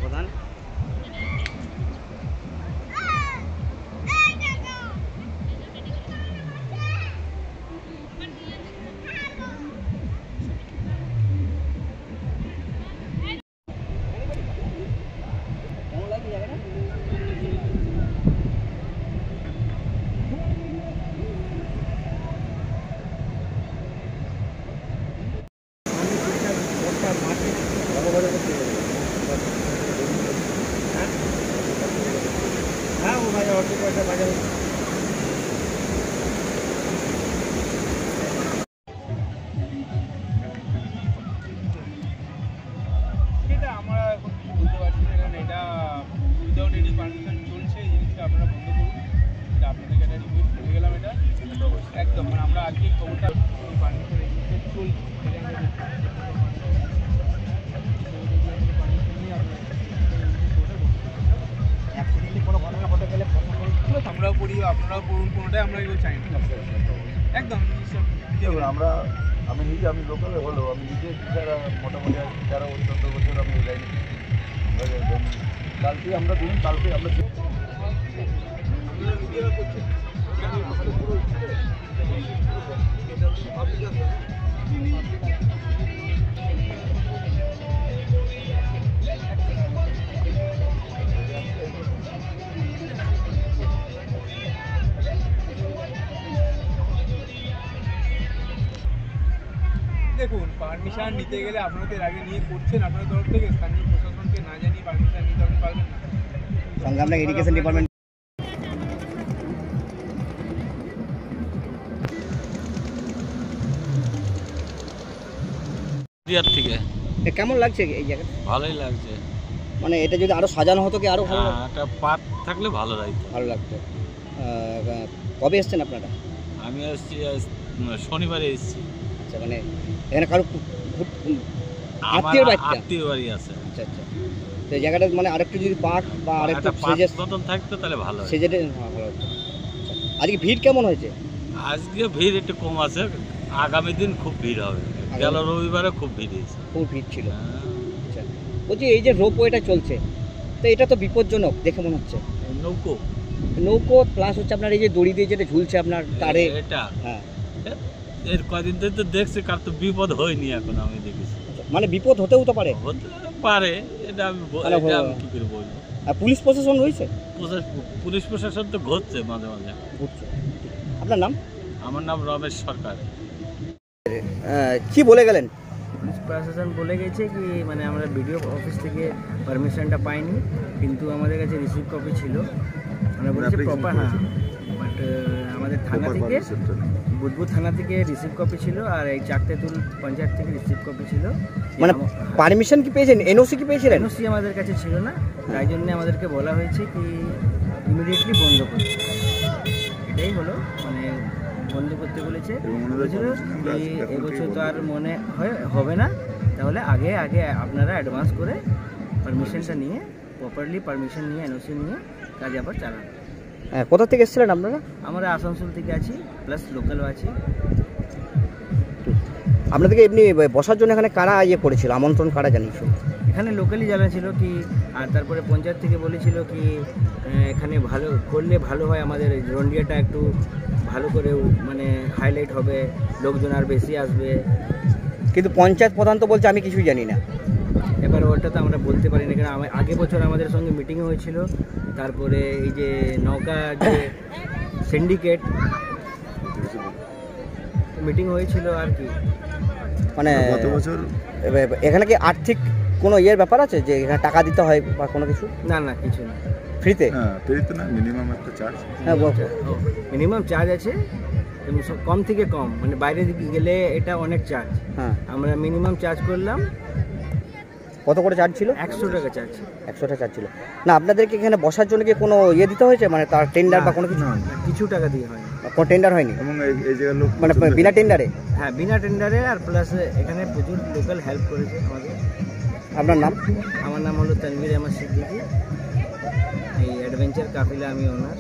প্রধান। हाँ वो भाई ऑटो पैसा भाई এটা আমরা এখন বলতে পারছি না, কারণ এটা উইদাউট এনি পারমিশন চলছে। এই জিনিসটা আপনারা বন্ধ করুন, এটা আপনাদেরকে একটা রিকোয়েস্ট করে গেলাম। এটা একদম মানে আমরা আজকে খবরটা পারমিশন এই জিনিসটা চলছে, আমরাও করি, আপনারাও করুন, কোনোটাই আমরা এগুলো চাই না একদম। আমি নিজে লোকালে হলো আমি নিজে যারা মোটামুটি 13-14 বছর আমি লাইনে কালকে আমরা ধরুন কালকে আমরা দেখুন, পারমিশন নিতে গেলে আপনাদের আগে নিয়ে করছেন আপনার তরফ থেকে, স্থানীয় প্রশাসনকে না জানিয়ে পারমিশন নিতে আপনি পারবেন না। সঙ্গে আপনার এডুকেশন ডিপার্টমেন্ট থেকে কেমন লাগছে এই জায়গাটা? ভালোই লাগছে, মানে এটা যদি আরো সাজানো হতো কি আরো ভালো একটা পার্ক থাকলে ভালো লাগতো। ভালো লাগতো। কবে এসছেন আপনারা? আমি আসছি শনিবারে এসেছি। আচ্ছা, মানে এখানে কারো আত্মীয় বাড়ি আছে। আচ্ছা আচ্ছা, তো এই জায়গাটা মানে আরেকটু যদি পার্ক বা আরেকটু মতন থাকতো তাহলে ভালো হয়, সেজেটা ভালো হতো। আজকে ভিড় কেমন হয়েছে? আজকে ভিড় একটু কম আছে, আগামী দিন খুব ভিড় হবে। গেল রবিবারে খুব ভিড় হয়েছে, খুব ভিড় ছিল। আচ্ছা, বলছি এই যে রোপওয়েটা চলছে, তো এটা তো বিপজ্জনক দেখে মনে হচ্ছে। নৌকো প্লাস হচ্ছে আপনার এই যে দড়ি দিয়ে যেটা ঝুলছে আপনার তারে, এটা হ্যাঁ এর কদিন ধরে তো দেখছি, কার তো বিপদ হয়নি এখন আমি দেখেছি। মানে বিপদ হতেও তো পারে, এটা আমি কি করে বলবো। আর পুলিশ প্রশাসন রয়েছে? পুলিশ প্রশাসন তো ঘুরছে মাঝে মাঝে। আপনার নাম? আমার নাম রমেশ সরকার। কি বলে গেলেন? পুলিশ প্রশাসন বলে গেছে কি মানে আমরা বিডিও অফিস থেকে পারমিশনটা পাইনি, কিন্তু আমাদের কাছে রিসিভ কপি ছিল। আমরা বলছি প্রপার, হ্যাঁ, বাট আমাদের থানা থেকে, বুধবুদ থানা থেকে রিসিভ কপি ছিল, আর এই চাকতেতুল পঞ্চায়েত থেকে রিসিভ কপি ছিল। মানে পারমিশন কি পেয়েছেন? এনওসি কি পেয়েছিলেন? এনওসি আমাদের কাছে ছিল না, তাই জন্য আমাদেরকে বলা হয়েছে কি ইমিডিয়েটলি বন্ধ করতে। এটাই হলো, মানে বন্ধ করতে বলেছে। এবছর তো আর মনে হয় হবে না, তাহলে আগে আপনারা অ্যাডভান্স করে পারমিশনটা নিয়ে, প্রপারলি পারমিশন নিয়ে, এনওসি নিয়ে কাজ আবার চালান। কোথা থেকে এসেছিলেন আপনারা? আমরা আসানসোল থেকে আছি, প্লাস লোকালও আছি। আপনাদেরকে এমনি বসার জন্য এখানে কারা করেছিল, আমন্ত্রণ কারা জানিয়েছিল? এখানে লোকালি জানিয়েছিল কি, আর তারপরে পঞ্চায়েত থেকে বলেছিল কি এখানে ভালো করলে ভালো হয়, আমাদের রন্ডিয়াটা একটু ভালো করে মানে হাইলাইট হবে, লোকজন আর বেশি আসবে। কিন্তু পঞ্চায়েত প্রধান তো বলছে আমি কিছুই জানি না। এবার ওটা তো আমরা বলতে পারি না, কারণ আগে বছর আমাদের সঙ্গে মিটিংও হয়েছিল। তারপরে এই যে নৌকা যে সিন্ডিকেট মিটিং হয়েছিল আর কি, মানে গত বছর। এখানে কি আর্থিক কোনো ব্যাপার আছে যে এখানে টাকা দিতে হয় বা কোনো কিছু? না না, কিছু না, ফ্রিতে। হ্যাঁ, ফ্রিতে না, মিনিমাম একটা চার্জ। হ্যাঁ, মিনিমাম চার্জ আছে, এবং কম থেকে কম, মানে বাইরে গেলে এটা অনেক চার্জ। হ্যাঁ, আমরা মিনিমাম চার্জ করলাম। কত করে চার্জ ছিল? 100 টাকা চার্জ। 100 টাকা চার্জ ছিল। না, আপনাদেরকে এখানে বসার জন্য কি কোনো দিতে হয়েছে, মানে তার টেন্ডার বা কোনো কিছু? কিছু টাকা দিয়ে হয়নি, কোনো টেন্ডার হয়নি। এবং এই জায়গার লোক মানে বিনা টেন্ডারে? হ্যাঁ, বিনা টেন্ডারে, আর প্লাস এখানে প্রচুর লোকাল হেল্প করেছে আমাদের। আপনার নাম? আমার নাম হলো তানভীর আহমেদ সিদ্দিকী, এই অ্যাডভেঞ্চার কাফিলা আমি ওনার।